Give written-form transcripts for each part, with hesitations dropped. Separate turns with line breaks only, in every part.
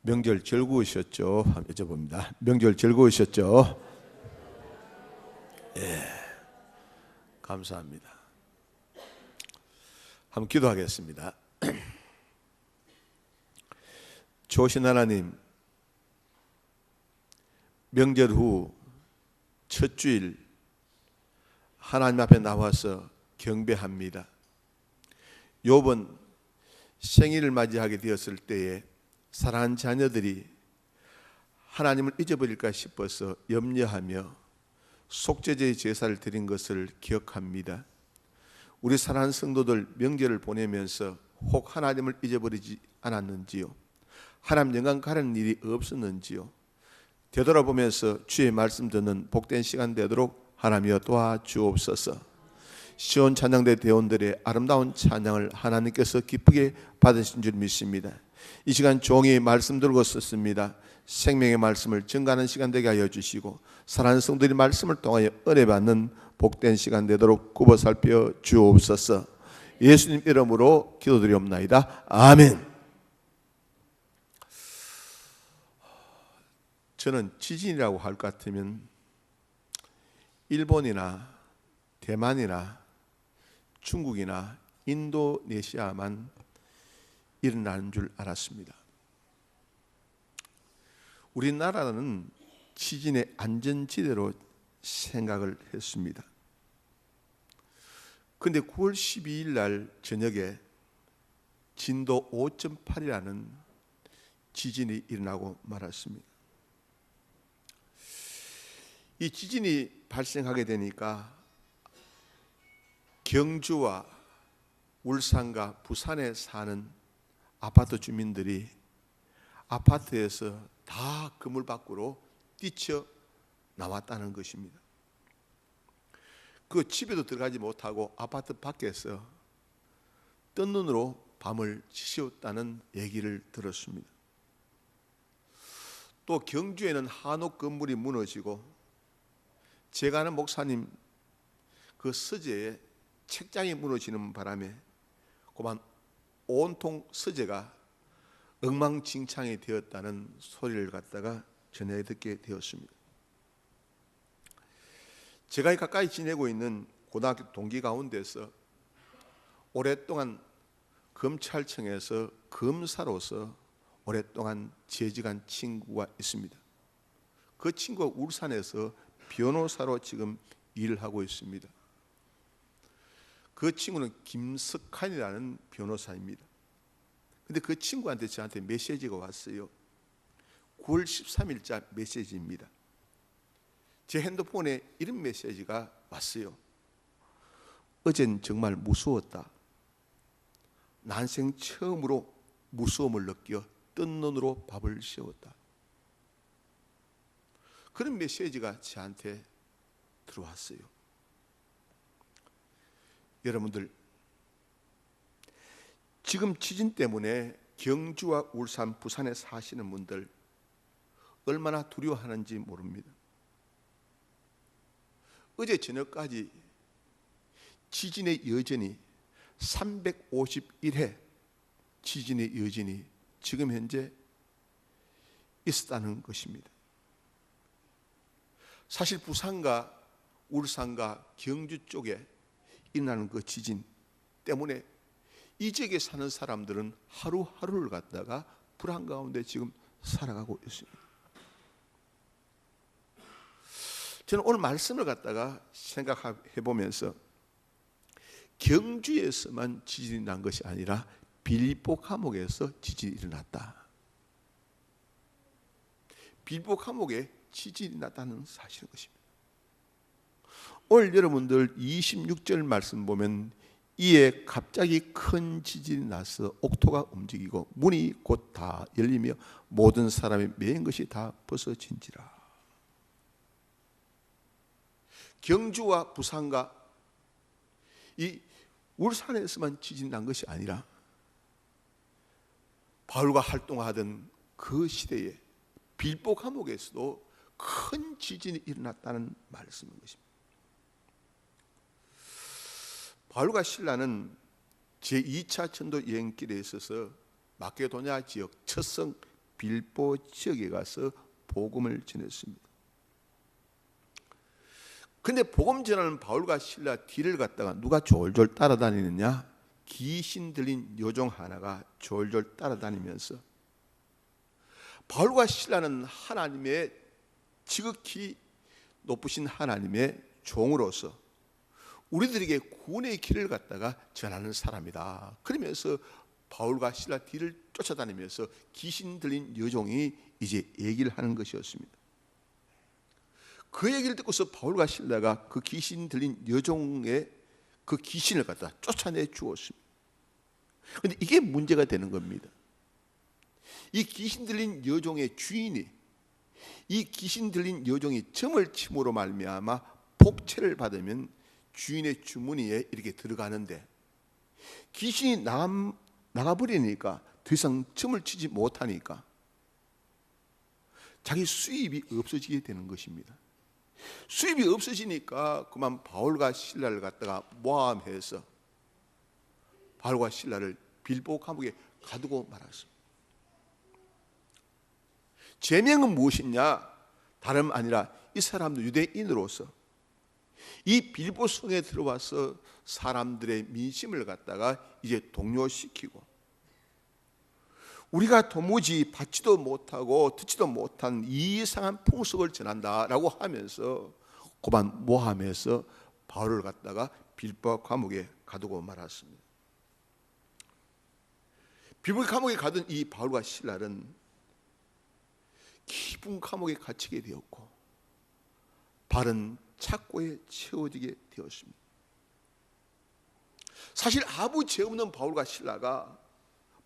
명절 즐거우셨죠? 한번 여쭤봅니다. 명절 즐거우셨죠? 예, 감사합니다. 한번 기도하겠습니다. 좋으신 하나님, 명절 후 첫 주일 하나님 앞에 나와서 경배합니다. 욥은 생일을 맞이하게 되었을 때에 사랑하는 자녀들이 하나님을 잊어버릴까 싶어서 염려하며 속죄제의 제사를 드린 것을 기억합니다. 우리 사랑하는 성도들 명절을 보내면서 혹 하나님을 잊어버리지 않았는지요? 하나님 영광 가르는 일이 없었는지요? 되돌아보면서 주의 말씀 듣는 복된 시간 되도록 하나님이여 도와주옵소서. 시온 찬양대 대원들의 아름다운 찬양을 하나님께서 기쁘게 받으신 줄 믿습니다. 이 시간 종이 말씀 들고 썼습니다. 생명의 말씀을 증가하는 시간 되게 하여 주시고 사랑하는 성도들이 말씀을 통하여 은혜 받는 복된 시간 되도록 굽어 살펴 주옵소서. 예수님 이름으로 기도드리옵나이다. 아멘. 저는 지진이라고 할 것 같으면 일본이나 대만이나 중국이나 인도네시아만 일어나는 줄 알았습니다. 우리나라는 지진의 안전지대로 생각을 했습니다. 그런데 9월 12일 날 저녁에 진도 5.8이라는 지진이 일어나고 말았습니다. 이 지진이 발생하게 되니까 경주와 울산과 부산에 사는 아파트 주민들이 아파트에서 다 건물 밖으로 뛰쳐 나왔다는 것입니다. 그 집에도 들어가지 못하고 아파트 밖에서 뜬 눈으로 밤을 지새웠다는 얘기를 들었습니다. 또 경주에는 한옥 건물이 무너지고 제가 아는 목사님 그 서재에 책장이 무너지는 바람에 그만 온통 서재가 엉망진창이 되었다는 소리를 갖다가 전해 듣게 되었습니다. 제가 가까이 지내고 있는 고등학교 동기 가운데서 오랫동안 검찰청에서 검사로서 오랫동안 재직한 친구가 있습니다. 그 친구가 울산에서 변호사로 지금 일을 하고 있습니다. 그 친구는 김석한이라는 변호사입니다. 근데 그 친구한테 저한테 메시지가 왔어요. 9월 13일자 메시지입니다. 제 핸드폰에 이런 메시지가 왔어요. 어젠 정말 무서웠다. 난생 처음으로 무서움을 느껴 뜬 눈으로 밥을 씌웠다. 그런 메시지가 저한테 들어왔어요. 여러분들, 지금 지진 때문에 경주와 울산, 부산에 사시는 분들 얼마나 두려워하는지 모릅니다. 어제 저녁까지 지진의 여전이 351회 지진의 여진이 지금 현재 있었다는 것입니다. 사실 부산과 울산과 경주 쪽에 일어나는 그 지진 때문에 이 지역에 사는 사람들은 하루하루를 갖다가 불안 가운데 지금 살아가고 있습니다. 저는 오늘 말씀을 갖다가 생각해 보면서 경주에서만 지진이 난 것이 아니라 빌보 감옥에서 지진이 일어났다. 빌보 감옥에 지진이 났다는 사실인 것입니다. 오늘 여러분들 26절 말씀 보면 이에 갑자기 큰 지진이 나서 옥토가 움직이고 문이 곧 다 열리며 모든 사람이 매인 것이 다 벗어진지라. 경주와 부산과 이 울산에서만 지진이 난 것이 아니라 바울과 활동하던 그 시대에 빌보 감옥에서도 큰 지진이 일어났다는 말씀인 것입니다. 바울과 실라는 제2차 전도 여행길에 있어서 마케도냐 지역 첫 성 빌보 지역에 가서 복음을 전했습니다. 근데 복음 전하는 바울과 실라 뒤를 갔다가 누가 졸졸 따라다니느냐? 귀신 들린 여종 하나가 졸졸 따라다니면서 바울과 실라는 하나님의 지극히 높으신 하나님의 종으로서 우리들에게 구원의 길을 갖다가 전하는 사람이다. 그러면서 바울과 실라 뒤를 쫓아다니면서 귀신 들린 여종이 이제 얘기를 하는 것이었습니다. 그 얘기를 듣고서 바울과 실라가 그 귀신 들린 여종의 그 귀신을 갖다 쫓아내 주었습니다. 그런데 이게 문제가 되는 겁니다. 이 귀신 들린 여종의 주인이, 이 귀신 들린 여종이 점을 침으로 말미암아 복체를 받으면 주인의 주머니에 이렇게 들어가는데, 귀신이 나가버리니까 더 이상 점을 치지 못하니까 자기 수입이 없어지게 되는 것입니다. 수입이 없어지니까 그만 바울과 실라를 갖다가 모함해서 바울과 실라를 빌보 감옥에 가두고 말았습니다. 제명은 무엇이냐? 다름 아니라 이 사람도 유대인으로서 이 빌보 성에 들어와서 사람들의 민심을 갖다가 이제 동요시키고, 우리가 도무지 받지도 못하고 듣지도 못한 이상한 풍속을 전한다라고 하면서 고반 모함해서 바울을 갖다가 빌보 감옥에 가두고 말았습니다. 빌보 감옥에 가둔 이 바울과 실라는 깊은 감옥에 갇히게 되었고 바른 착고에 채워지게 되었습니다. 사실 아무 죄 없는 바울과 실라가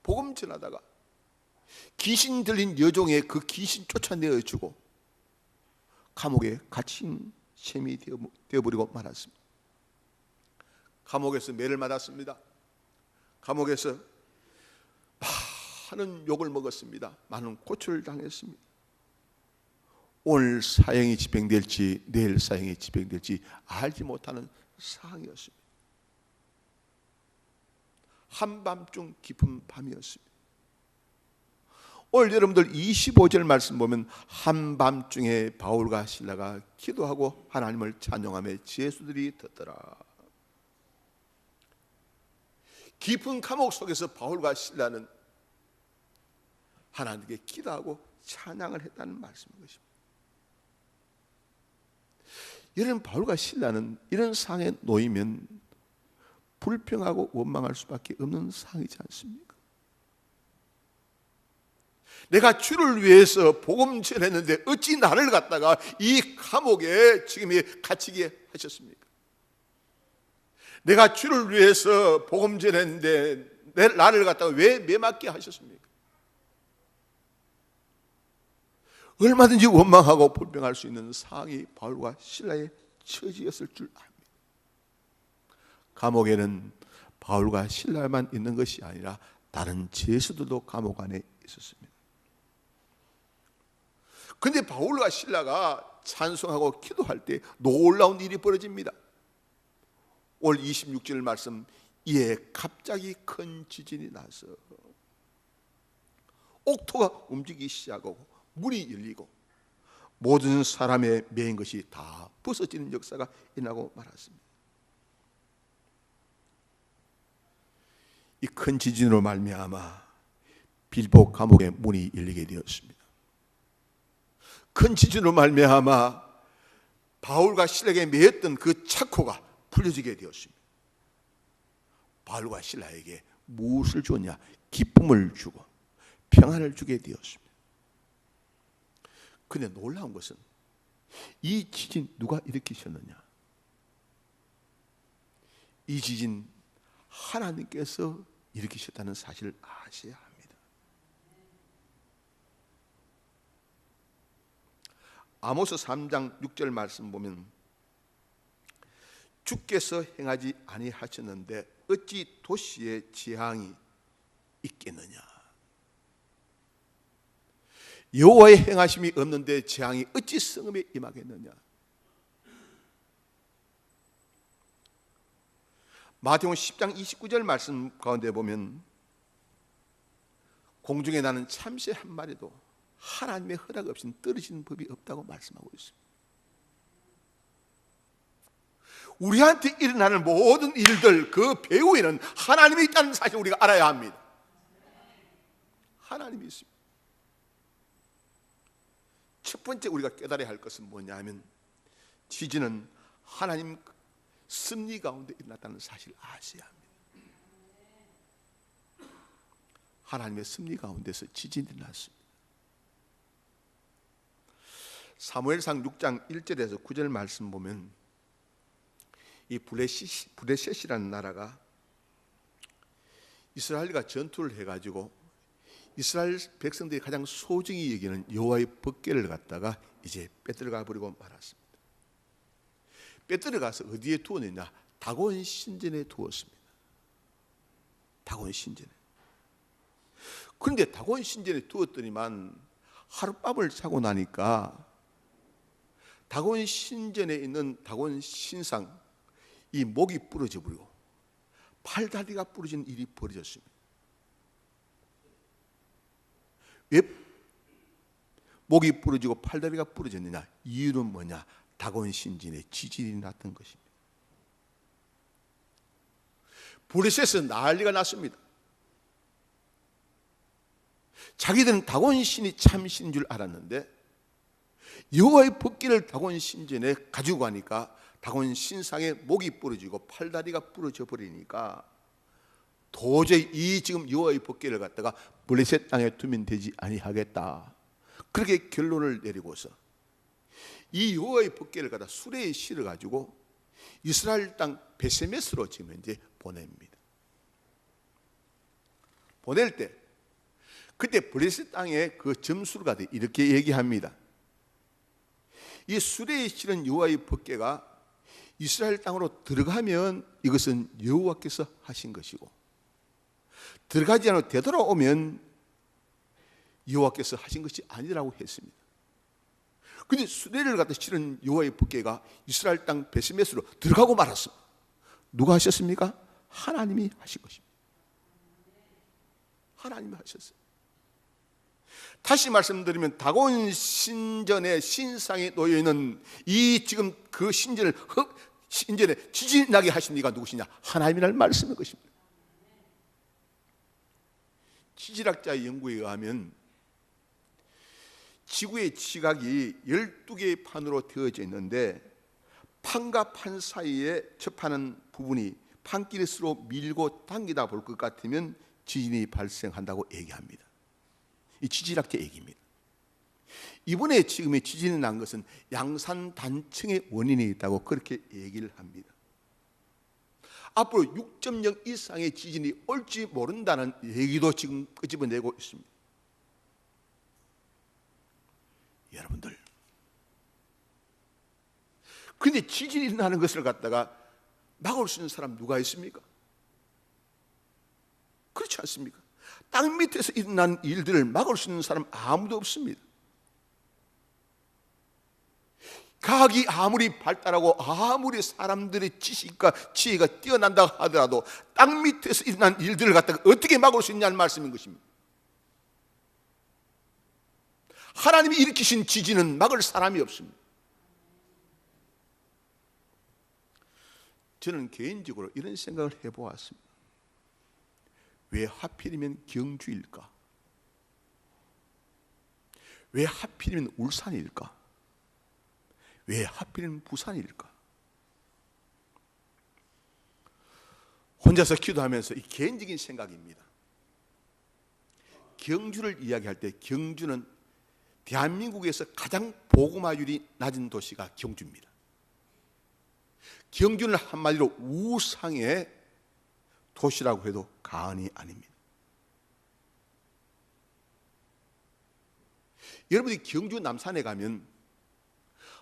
복음 전하다가 귀신 들린 여종의 그 귀신 쫓아내어주고 감옥에 갇힌 셈이 되어버리고 말았습니다. 감옥에서 매를 맞았습니다. 감옥에서 많은 욕을 먹었습니다. 많은 고초를 당했습니다. 오늘 사형이 집행될지 내일 사형이 집행될지 알지 못하는 상황이었습니다. 한밤중 깊은 밤이었습니다. 오늘 여러분들 25절 말씀 보면 한밤중에 바울과 실라가 기도하고 하나님을 찬양하며 제수들이 듣더라. 깊은 감옥 속에서 바울과 실라는 하나님께 기도하고 찬양을 했다는 말씀인 것입니다. 이런 바울과 실라는 이런 상황에 놓이면 불평하고 원망할 수밖에 없는 상황이지 않습니까? 내가 주를 위해서 복음 전했는데 어찌 나를 갖다가 이 감옥에 지금 갇히게 하셨습니까? 내가 주를 위해서 복음 전했는데 나를 갖다가 왜 매맞게 하셨습니까? 얼마든지 원망하고 불평할 수 있는 상황이 바울과 실라의 처지였을 줄 압니다. 감옥에는 바울과 실라만 있는 것이 아니라 다른 제수들도 감옥 안에 있었습니다. 그런데 바울과 실라가 찬송하고 기도할 때 놀라운 일이 벌어집니다. 올 26절 말씀, 이에 갑자기 큰 지진이 나서 옥토가 움직이기 시작하고 문이 열리고 모든 사람의 매인 것이 다 벗어지는 역사가 일어나고 말았습니다. 이 큰 지진으로 말미암아 빌보 감옥의 문이 열리게 되었습니다. 큰 지진으로 말미암아 바울과 실라에게 매였던 그 착고가 풀려지게 되었습니다. 바울과 실라에게 무엇을 주었냐? 기쁨을 주고 평안을 주게 되었습니다. 그런데 놀라운 것은 이 지진 누가 일으키셨느냐? 이 지진 하나님께서 일으키셨다는 사실을 아셔야 합니다. 아모스 3장 6절 말씀 보면 주께서 행하지 아니하셨는데 어찌 도시에 재앙이 있겠느냐? 여호와의 행하심이 없는데 재앙이 어찌 성읍에 임하겠느냐? 마태복음 10장 29절 말씀 가운데 보면 공중에 나는 참새 한 마리도 하나님의 허락 없이는 떨어지는 법이 없다고 말씀하고 있습니다. 우리한테 일어나는 모든 일들 그 배후에는 하나님이 있다는 사실을 우리가 알아야 합니다. 하나님이 있습니다. 첫 번째 우리가 깨달아야 할 것은 뭐냐면 지진은 하나님 섭리 가운데 일어났다는 사실을 아셔야 합니다. 하나님의 섭리 가운데서 지진이 일어났습니다. 사무엘상 6장 1절에서 9절 말씀 보면 이 브레셋이라는 나라가 이스라엘과 전투를 해가지고 이스라엘 백성들이 가장 소중히 여기는 여호와의 법궤를 갖다가 이제 빼들어가 버리고 말았습니다. 빼들어가서 어디에 두었느냐? 다곤 신전에 두었습니다. 다곤 신전에. 그런데 다곤 신전에 두었더니만 하룻밤을 자고 나니까 다곤 신전에 있는 다곤 신상 이 목이 부러져 버리고 팔다리가 부러진 일이 벌어졌습니다. 왜 목이 부러지고 팔다리가 부러졌느냐? 이유는 뭐냐? 다곤 신전에 지진이 났던 것입니다. 브레셋은 난리가 났습니다. 자기들은 다곤 신이 참 신인 줄 알았는데 여호와의 법궤를 다곤 신전에 가지고 가니까 다곤 신상의 목이 부러지고 팔다리가 부러져 버리니까 도저히 이 지금 여호와의 법궤를 갖다가 블레셋 땅에 두면 되지 아니하겠다. 그렇게 결론을 내리고서 이 여호와의 법궤를 갖다 수레에 실어 가지고 이스라엘 땅 베세메스로 지금 이제 보냅니다. 보낼 때 그때 블레셋 땅의 그 점수를 가지고 이렇게 얘기합니다. 이 수레에 실은 여호와의 법궤가 이스라엘 땅으로 들어가면 이것은 여호와께서 하신 것이고 들어가지 않고 되돌아오면 여호와께서 하신 것이 아니라고 했습니다. 그런데 수레를 갖다 실은 여호와의 법궤가 이스라엘 땅 베세메스로 들어가고 말았습니다. 누가 하셨습니까? 하나님이 하신 것입니다. 하나님이 하셨어요. 다시 말씀드리면 다곤 신전의 신상에 놓여 있는 이 지금 그 신전에 지진이 나게 하신 이가 누구시냐? 하나님이라는 말씀인 것입니다. 지질학자의 연구에 의하면 지구의 지각이 12개의 판으로 되어져 있는데 판과 판 사이에 접하는 부분이 판끼리 서로 밀고 당기다 볼 것 같으면 지진이 발생한다고 얘기합니다. 이 지질학자 얘기입니다. 이번에 지금의 지진이 난 것은 양산 단층의 원인이 있다고 그렇게 얘기를 합니다. 앞으로 6.0 이상의 지진이 올지 모른다는 얘기도 지금 끄집어내고 있습니다. 여러분들, 그런데 지진이 일어나는 것을 갖다가 막을 수 있는 사람 누가 있습니까? 그렇지 않습니까? 땅 밑에서 일어난 일들을 막을 수 있는 사람 아무도 없습니다. 과학이 아무리 발달하고 아무리 사람들의 지식과 지혜가 뛰어난다 하더라도 땅 밑에서 일어난 일들을 갖다가 어떻게 막을 수 있냐는 말씀인 것입니다. 하나님이 일으키신 지진은 막을 사람이 없습니다. 저는 개인적으로 이런 생각을 해보았습니다. 왜 하필이면 경주일까? 왜 하필이면 울산일까? 왜 하필이면 부산일까? 혼자서 기도하면서 이 개인적인 생각입니다. 경주를 이야기할 때 경주는 대한민국에서 가장 복음화율이 낮은 도시가 경주입니다. 경주는 한마디로 우상의 도시라고 해도 과언이 아닙니다. 여러분이 경주 남산에 가면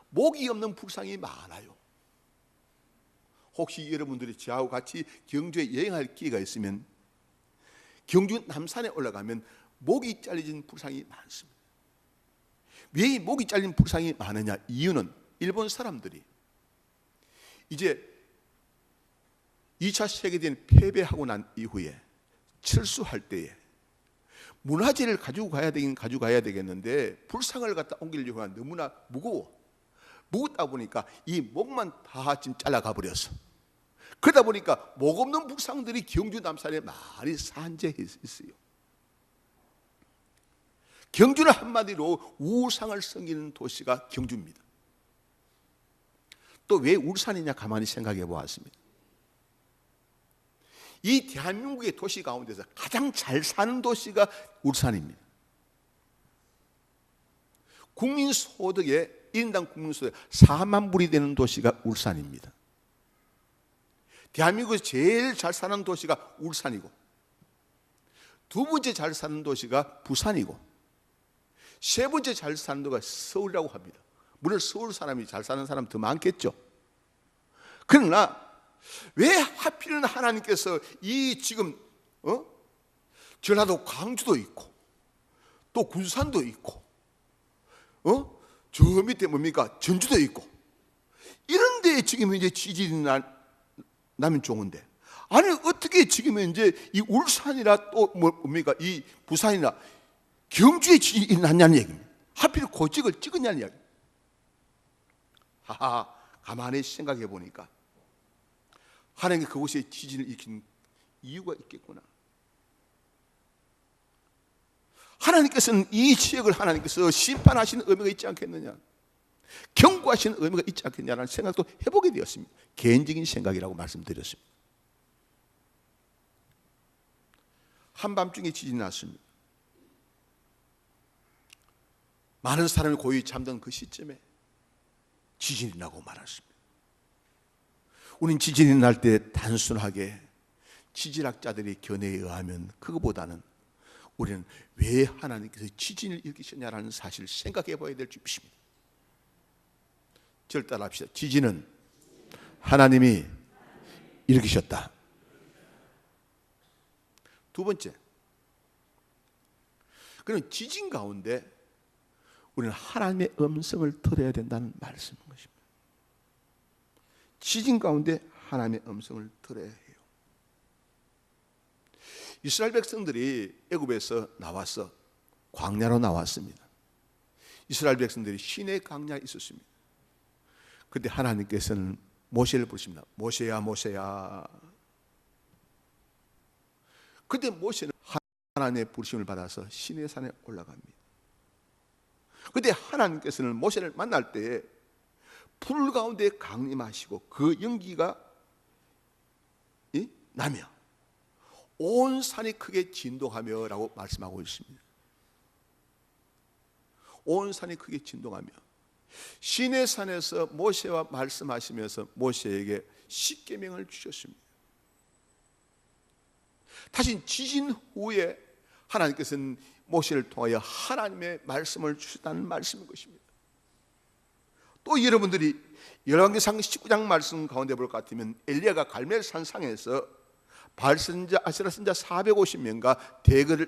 목이 없는 불상이 많아요. 혹시 여러분들이 저하고 같이 경주에 여행할 기회가 있으면 경주 남산에 올라가면 목이 잘려진 불상이 많습니다. 왜 이 목이 잘린 불상이 많으냐? 이유는 일본 사람들이 이제 2차 세계대전 패배하고 난 이후에 철수할 때에 문화재를 가지고 가야 되긴 가져가야 되겠는데 불상을 갖다 옮기려고 하면 너무나 무겁다 보니까 이 목만 다 지금 잘라가 버렸어. 그러다 보니까 목 없는 불상들이 경주 남산에 많이 산재해 있어요. 경주는 한마디로 우상을 섬기는 도시가 경주입니다. 또 왜 울산이냐 가만히 생각해 보았습니다. 이 대한민국의 도시 가운데서 가장 잘 사는 도시가 울산입니다. 국민소득의 1인당 국민소득 4만 불이 되는 도시가 울산입니다. 대한민국에서 제일 잘 사는 도시가 울산이고, 두 번째 잘 사는 도시가 부산이고, 세 번째 잘 사는 도시가 서울이라고 합니다. 물론 서울 사람이 잘 사는 사람 더 많겠죠. 그러나 왜 하필은 하나님께서 이 지금 전라도 광주도 있고 또 군산도 있고 저 밑에 뭡니까 전주도 있고 이런 데에 지금 이제 지진이 나면 좋은데, 아니 어떻게 지금 이제 이 울산이나 또 뭡니까 이 부산이나 경주에 지진이 났냐는 얘기입니다. 하필 고직을 찍었냐는 이야기. 가만히 생각해 보니까 하나님이 그곳에 지진을 일으킨 이유가 있겠구나. 하나님께서는 이 지역을 하나님께서 심판하시는 의미가 있지 않겠느냐, 경고하시는 의미가 있지 않겠냐라는 생각도 해보게 되었습니다. 개인적인 생각이라고 말씀드렸습니다. 한밤중에 지진이 났습니다. 많은 사람이 고이 잠든 그 시점에 지진이 나고 말았습니다. 우린 지진이 날 때 단순하게 지질학자들의 견해에 의하면 그거보다는 우리는 왜 하나님께서 지진을 일으키셨냐라는 사실을 생각해 봐야 될 것입니다. 저를 따라합시다. 지진은 하나님이 일으키셨다. 두 번째, 그럼 지진 가운데 우리는 하나님의 음성을 들어야 된다는 말씀인 것입니다. 지진 가운데 하나님의 음성을 들어야 해요. 이스라엘 백성들이 애굽에서 나와서 광야로 나왔습니다. 이스라엘 백성들이 시내 광야에 있었습니다. 그때 하나님께서는 모세를 부르십니다. 모세야 모세야. 그때 모세는 하나님의 부르심을 받아서 시내산에 올라갑니다. 그때 하나님께서는 모세를 만날 때 불 가운데 강림하시고 그 연기가 나며 온 산이 크게 진동하며 라고 말씀하고 있습니다. 온 산이 크게 진동하며 시내산에서 모세와 말씀하시면서 모세에게 십계명을 주셨습니다. 다시 지진 후에 하나님께서는 모세를 통하여 하나님의 말씀을 주셨다는 말씀인 것입니다. 또 여러분들이 열왕기상 19장 말씀 가운데 볼 것 같으면 엘리야가 갈멜산 상에서 바알 선지자 아세라 선지자 450명과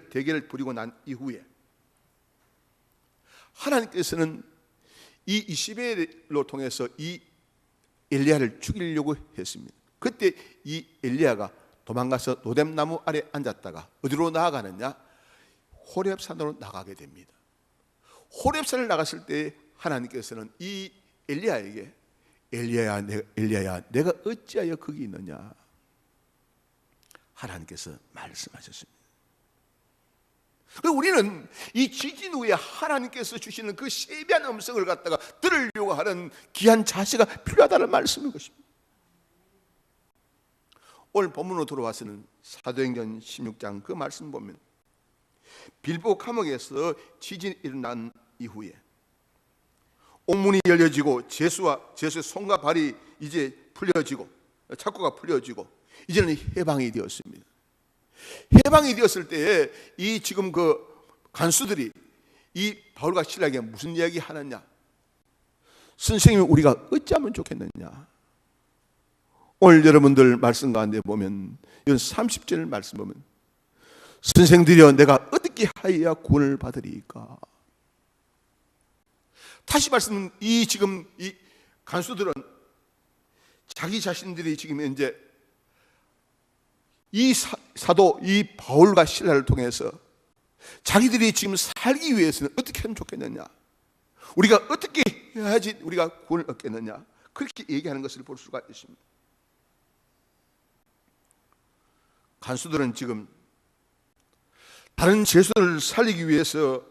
대결을 벌이고 난 이후에 하나님께서는 이 이시벨로 통해서 이 엘리야를 죽이려고 했습니다. 그때 이 엘리야가 도망가서 노뎀나무 아래 앉았다가 어디로 나아가느냐? 호렙산으로 나가게 됩니다. 호렙산을 나갔을 때 하나님께서는 이 엘리야에게 엘리야야 내가 어찌하여 거기 있느냐 하나님께서 말씀하셨습니다. 우리는 이 지진 후에 하나님께서 주시는 그 세비한 음성을 갖다가 들으려고 하는 귀한 자세가 필요하다는 말씀인 것입니다. 오늘 본문으로 들어와서는 사도행전 16장 그 말씀 보면 빌보 감옥에서 지진이 일어난 이후에 옥문이 열려지고 제수의 손과 발이 이제 풀려지고 착고가 풀려지고 이제는 해방이 되었습니다. 해방이 되었을 때에 이 지금 그 간수들이 이 바울과 실라에게 무슨 이야기 하느냐? 선생님이 우리가 어찌하면 좋겠느냐? 오늘 여러분들 말씀 가운데 보면 이건 30절 말씀 보면 선생들이여 내가 어떻게 하여야 구원을 받으리까? 다시 말씀, 이 지금 이 간수들은 자기 자신들이 지금 이제 이 사도 이 바울과 실라를 통해서 자기들이 지금 살기 위해서는 어떻게 하면 좋겠느냐, 우리가 어떻게 해야지 우리가 구원을 얻겠느냐, 그렇게 얘기하는 것을 볼 수가 있습니다. 간수들은 지금 다른 제수들을 살리기 위해서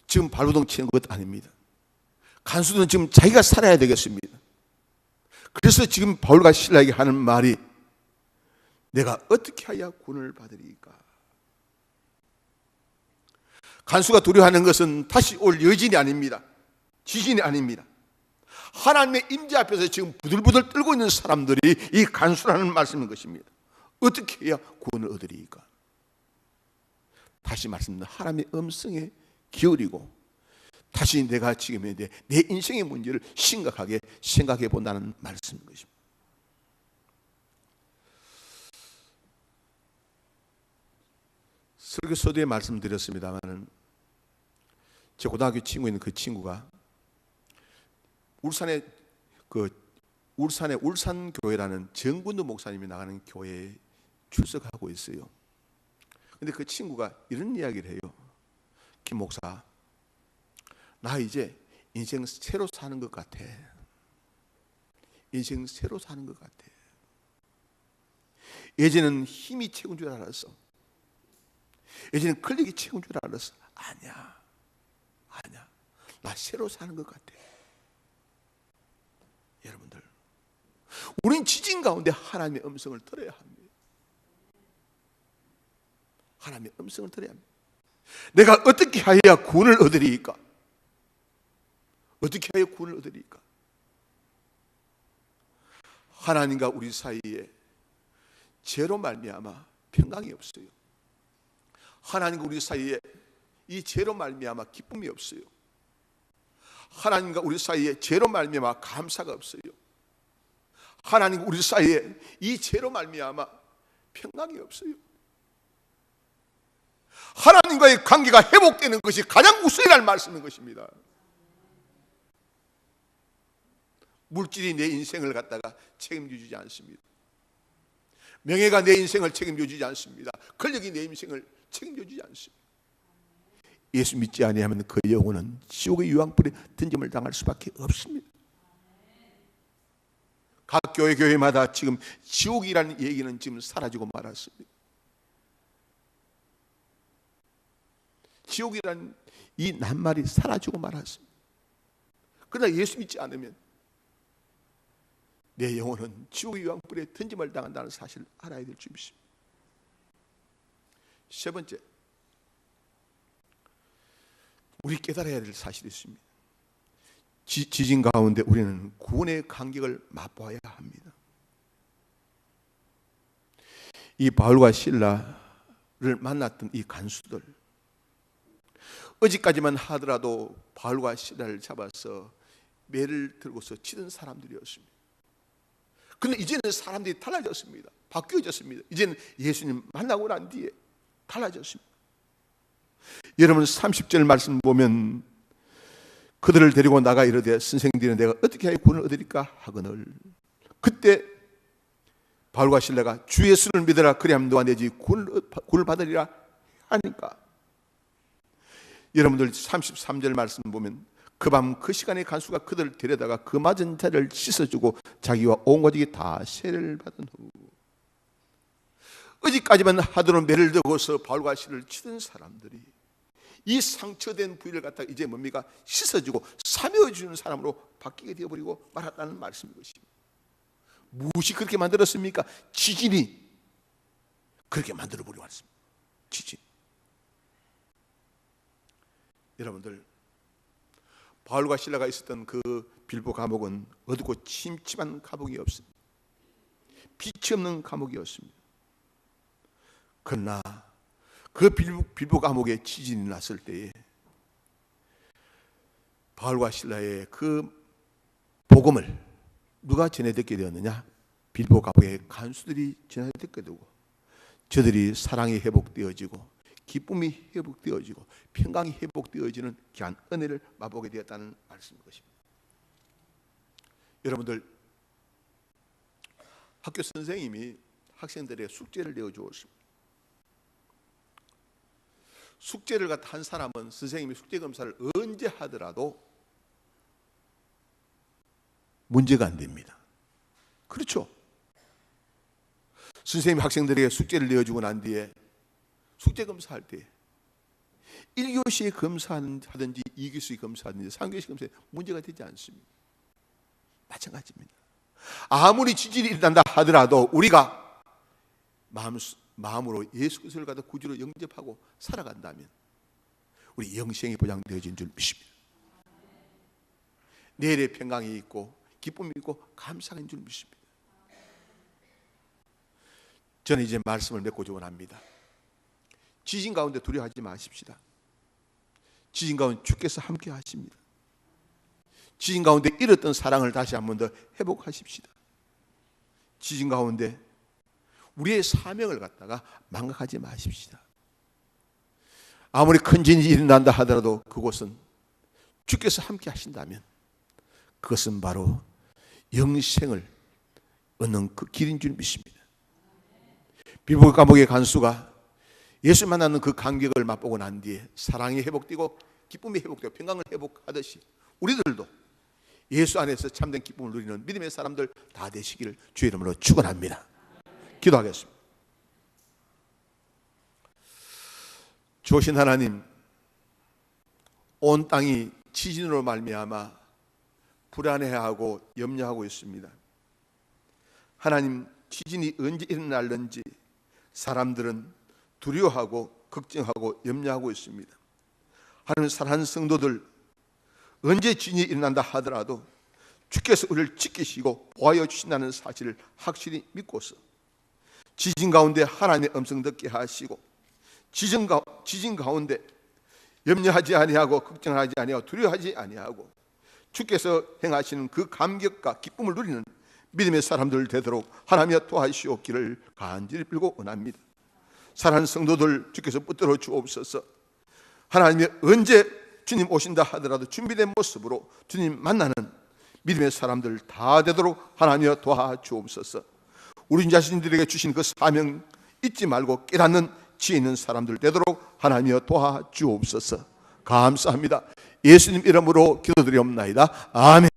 지금 발버둥 치는 것 아닙니다. 간수들은 지금 자기가 살아야 되겠습니다. 그래서 지금 바울과 실라에게 하는 말이 내가 어떻게 하여 구원을 받으리까? 간수가 두려워하는 것은 다시 올 여진이 아닙니다. 지진이 아닙니다. 하나님의 임재 앞에서 지금 부들부들 떨고 있는 사람들이 이 간수라는 말씀인 것입니다. 어떻게 해야 구원을 얻으리까? 다시 말씀드립니다. 하나님의 음성에 기울이고 다시 내가 지금 내 인생의 문제를 심각하게 생각해 본다는 말씀인 것입니다. 설교서두에 말씀드렸습니다만 제 고등학교 친구 있는 그 친구가 울산의 울산교회라는 정군도 목사님이 나가는 교회에 출석하고 있어요. 근데 그 친구가 이런 이야기를 해요. 김 목사, 나 이제 인생 새로 사는 것 같아. 인생 새로 사는 것 같아. 예전에는 힘이 최고인 줄 알았어. 예전에는 클릭이 최고인 줄 알았어. 아니야. 나 새로 사는 것 같아. 여러분들, 우린 지진 가운데 하나님의 음성을 들어야 합니다. 하나님의 음성을 들어야 합니다. 내가 어떻게 하여야 구원을 얻으리까? 어떻게 하여 구원을 얻으리까? 하나님과 우리 사이에 죄로 말미암아 평강이 없어요. 하나님과 우리 사이에 이 죄로 말미암아 기쁨이 없어요. 하나님과 우리 사이에 죄로 말미암아 감사가 없어요. 하나님과 우리 사이에 이 죄로 말미암아 평강이 없어요. 하나님과의 관계가 회복되는 것이 가장 우선이라는 말씀인 것입니다. 물질이 내 인생을 갖다가 책임져주지 않습니다. 명예가 내 인생을 책임져주지 않습니다. 권력이 내 인생을 책임져주지 않습니다. 예수 믿지 아니하면 그 영혼은 지옥의 유황불에 던짐을 당할 수밖에 없습니다. 각 교회마다 지금 지옥이라는 얘기는 지금 사라지고 말았습니다. 지옥이라는 이 낱말이 사라지고 말았습니다. 그러나 예수 믿지 않으면 내 영혼은 지옥의 유황불에 던짐을 당한다는 사실을 알아야 될 줄 믿습니다. 세 번째, 우리 깨달아야 될 사실이 있습니다. 지진 가운데 우리는 구원의 간격을 맛보아야 합니다. 이 바울과 실라를 만났던 이 간수들, 어제까지만 하더라도 바울과 실라를 잡아서 매를 들고서 치던 사람들이었습니다. 그런데 이제는 사람들이 달라졌습니다. 바뀌어졌습니다. 이제는 예수님 만나고 난 뒤에 달라졌습니다. 여러분 30절 말씀 보면 그들을 데리고 나가 이르되 선생님들은 내가 어떻게 하여 구원을 얻으리까 하거늘, 그때 바울과 실라가 주 예수를 믿으라 그리하면 너와 내 집이 구원을 받으리라 하니까, 여러분들 33절 말씀 보면 그 밤 그 시간에 간수가 그들을 데려다가 그 맞은 자를 씻어주고 자기와 온 가족이 다 세례를 받은 후, 어제까지만 하도록 매를 들고서 바울과 실을 치던 사람들이 이 상처된 부위를 갖다가 이제 뭡니까? 씻어주고 사며주는 사람으로 바뀌게 되어버리고 말았다는 말씀인 것입니다. 무엇이 그렇게 만들었습니까? 지진이 그렇게 만들어버리고 말습니다. 지진. 여러분들, 바울과 실라가 있었던 그 빌보 감옥은 어둡고 침침한 감옥이었습니다. 빛이 없는 감옥이었습니다. 그러나 그 빌보 감옥에 지진이 났을 때에 바울과 실라의 그 복음을 누가 전해듣게 되었느냐? 빌보 감옥의 간수들이 전해듣게 되고 저들이 사랑이 회복되어지고 기쁨이 회복되어지고 평강이 회복되어지는 귀한 은혜를 맛보게 되었다는 말씀인 것입니다. 여러분들, 학교 선생님이 학생들에게 숙제를 내어주었습니다. 숙제를 갖다 한 사람은 선생님이 숙제 검사를 언제 하더라도 문제가 안 됩니다. 그렇죠? 선생님이 학생들에게 숙제를 내어주고 난 뒤에 숙제 검사할 때 1교시에 검사하든지 2교시에 검사하든지 3교시 검사에 문제가 되지 않습니다. 마찬가지입니다. 아무리 지진이 일어난다 하더라도 우리가 마음으로 예수 그리스도를 갖다 구주로 영접하고 살아간다면 우리 영생이 보장되어진 줄 믿습니다. 내일의 평강이 있고 기쁨이 있고 감사가 있는 줄 믿습니다. 저는 이제 말씀을 맺고자 원합니다. 지진 가운데 두려워하지 마십시다. 지진 가운데 주께서 함께 하십니다. 지진 가운데 잃었던 사랑을 다시 한 번 더 회복하십시다. 지진 가운데 우리의 사명을 갖다가 망각하지 마십시다. 아무리 큰 지진이 일어난다 하더라도 그곳은 주께서 함께 하신다면 그것은 바로 영생을 얻는 그 길인 줄 믿습니다. 빌보 감옥의 간수가 예수 만나는 그 감격을 맛보고 난 뒤에 사랑이 회복되고 기쁨이 회복되고 평강을 회복하듯이 우리들도 예수 안에서 참된 기쁨을 누리는 믿음의 사람들 다 되시기를 주의 이름으로 축원합니다. 기도하겠습니다. 주신 하나님, 온 땅이 지진으로 말미암아 불안해하고 염려하고 있습니다. 하나님, 지진이 언제 일어날는지 사람들은 두려워하고 걱정하고 염려하고 있습니다. 하나님, 사랑하는 성도들, 언제 지진이 일어난다 하더라도 주께서 우리를 지키시고 보호하여 주신다는 사실을 확실히 믿고서 지진 가운데 하나님의 음성 듣게 하시고 지진 가운데 염려하지 아니하고 걱정하지 아니하고 두려워하지 아니하고 주께서 행하시는 그 감격과 기쁨을 누리는 믿음의 사람들 되도록 하나님이 도와주시옵기를 간절히 빌고 원합니다. 사랑하는 성도들, 주께서 붙들어 주옵소서. 하나님이 언제 주님 오신다 하더라도 준비된 모습으로 주님 만나는 믿음의 사람들 다 되도록 하나님이 도와주옵소서. 우리 자신들에게 주신 그 사명 잊지 말고 깨닫는 지혜 있는 사람들 되도록 하나님이 도와주옵소서. 감사합니다. 예수님 이름으로 기도드리옵나이다. 아멘.